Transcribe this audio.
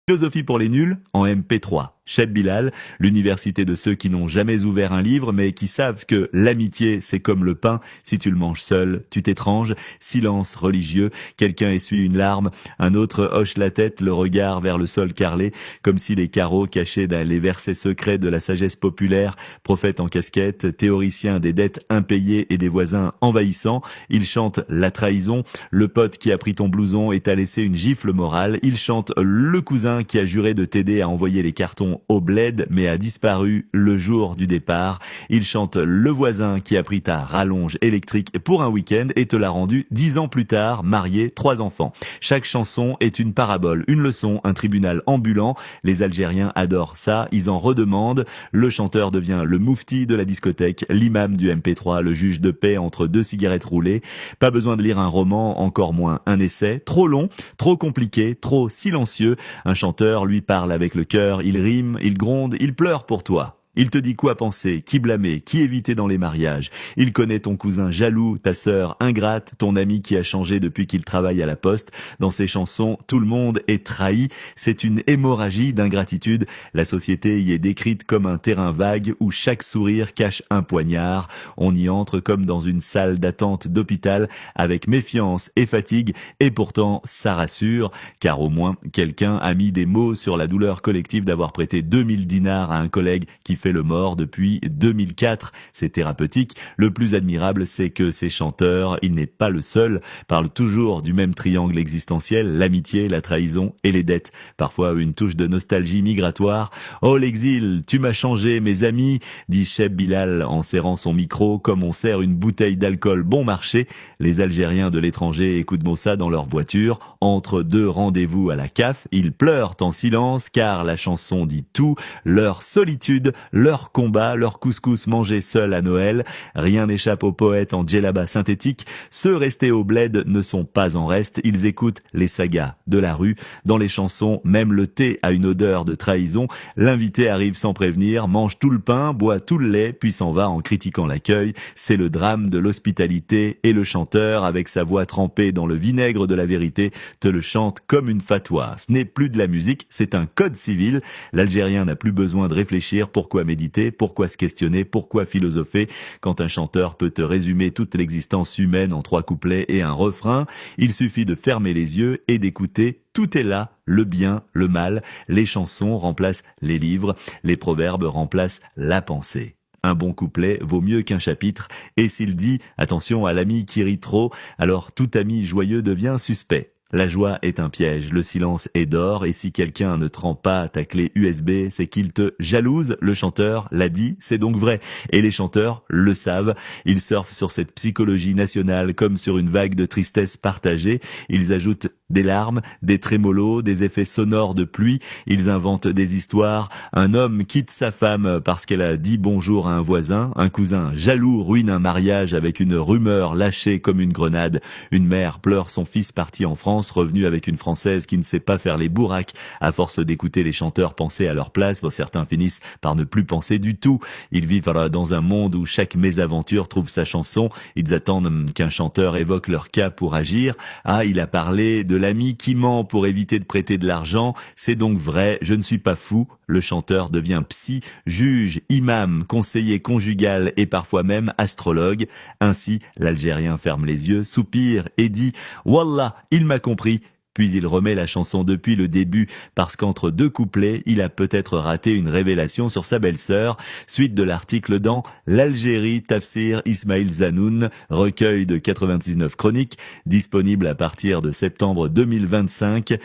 Philosophie pour les nuls en MP3. Cheb Bilal, l'université de ceux qui n'ont jamais ouvert un livre mais qui savent que l'amitié c'est comme le pain, si tu le manges seul, tu t'étranges. Silence religieux, quelqu'un essuie une larme, un autre hoche la tête, le regard vers le sol carrelé, comme si les carreaux cachaient dans les versets secrets de la sagesse populaire, prophète en casquette, théoricien des dettes impayées et des voisins envahissants. Il chante la trahison, le pote qui a pris ton blouson et t'a laissé une gifle morale. Il chante le cousin qui a juré de t'aider à envoyer les cartons au bled mais a disparu le jour du départ. Il chante le voisin qui a pris ta rallonge électrique pour un week-end et te l'a rendu 10 ans plus tard, marié, 3 enfants. Chaque chanson est une parabole, une leçon, un tribunal ambulant. Les Algériens adorent ça, ils en redemandent. Le chanteur devient le moufti de la discothèque, l'imam du MP3, le juge de paix entre deux cigarettes roulées. Pas besoin de lire un roman, encore moins un essai. Trop long, trop compliqué, trop silencieux. Un chanteur lui parle avec le cœur, il rime, il gronde, il pleure pour toi. Il te dit quoi penser, qui blâmer, qui éviter dans les mariages. Il connaît ton cousin jaloux, ta sœur ingrate, ton ami qui a changé depuis qu'il travaille à la poste. Dans ses chansons, tout le monde est trahi. C'est une hémorragie d'ingratitude. La société y est décrite comme un terrain vague où chaque sourire cache un poignard. On y entre comme dans une salle d'attente d'hôpital avec méfiance et fatigue. Et pourtant, ça rassure, car au moins, quelqu'un a mis des mots sur la douleur collective d'avoir prêté 2000 dinars à un collègue qui fait le mort depuis 2004. C'est thérapeutique. Le plus admirable, c'est que ces chanteurs, il n'est pas le seul, parlent toujours du même triangle existentiel, l'amitié, la trahison et les dettes. Parfois une touche de nostalgie migratoire. Oh l'exil, tu m'as changé mes amis, dit Cheb Bilal en serrant son micro comme on serre une bouteille d'alcool bon marché. Les Algériens de l'étranger écoutent ça dans leur voiture. Entre deux rendez-vous à la CAF, ils pleurent en silence car la chanson dit tout. Leur solitude, leur combat, leur couscous mangé seul à Noël. Rien n'échappe aux poètes en djellaba synthétique. Ceux restés au bled ne sont pas en reste. Ils écoutent les sagas de la rue. Dans les chansons, même le thé a une odeur de trahison. L'invité arrive sans prévenir, mange tout le pain, boit tout le lait, puis s'en va en critiquant l'accueil. C'est le drame de l'hospitalité et le chanteur, avec sa voix trempée dans le vinaigre de la vérité, te le chante comme une fatwa. Ce n'est plus de la musique, c'est un code civil. L'Algérien n'a plus besoin de réfléchir. Pourquoi méditer? Pourquoi se questionner? Pourquoi philosopher? Quand un chanteur peut te résumer toute l'existence humaine en 3 couplets et un refrain, il suffit de fermer les yeux et d'écouter. Tout est là, le bien, le mal. Les chansons remplacent les livres, les proverbes remplacent la pensée. Un bon couplet vaut mieux qu'un chapitre, et s'il dit « Attention à l'ami qui rit trop », alors tout ami joyeux devient suspect. La joie est un piège, le silence est d'or, et si quelqu'un ne te rend pas ta clé USB, c'est qu'il te jalouse. Le chanteur l'a dit, c'est donc vrai. Et les chanteurs le savent. Ils surfent sur cette psychologie nationale comme sur une vague de tristesse partagée. Ils ajoutent des larmes, des trémolos, des effets sonores de pluie. Ils inventent des histoires. Un homme quitte sa femme parce qu'elle a dit bonjour à un voisin. Un cousin jaloux ruine un mariage avec une rumeur lâchée comme une grenade. Une mère pleure son fils parti en France, revenu avec une Française qui ne sait pas faire les bourraques. À force d'écouter les chanteurs penser à leur place, certains finissent par ne plus penser du tout. Ils vivent dans un monde où chaque mésaventure trouve sa chanson. Ils attendent qu'un chanteur évoque leur cas pour agir. Ah, il a parlé de l'ami qui ment pour éviter de prêter de l'argent. C'est donc vrai, je ne suis pas fou. Le chanteur devient psy, juge, imam, conseiller conjugal et parfois même astrologue. Ainsi, l'Algérien ferme les yeux, soupire et dit « Wallah, il m'a compris ». Puis il remet la chanson depuis le début, parce qu'entre 2 couplets, il a peut-être raté une révélation sur sa belle-sœur. Suite de l'article dans L'Algérie, Tafsir Ismail Zanoun, recueil de 99 chroniques, disponible à partir de septembre 2025.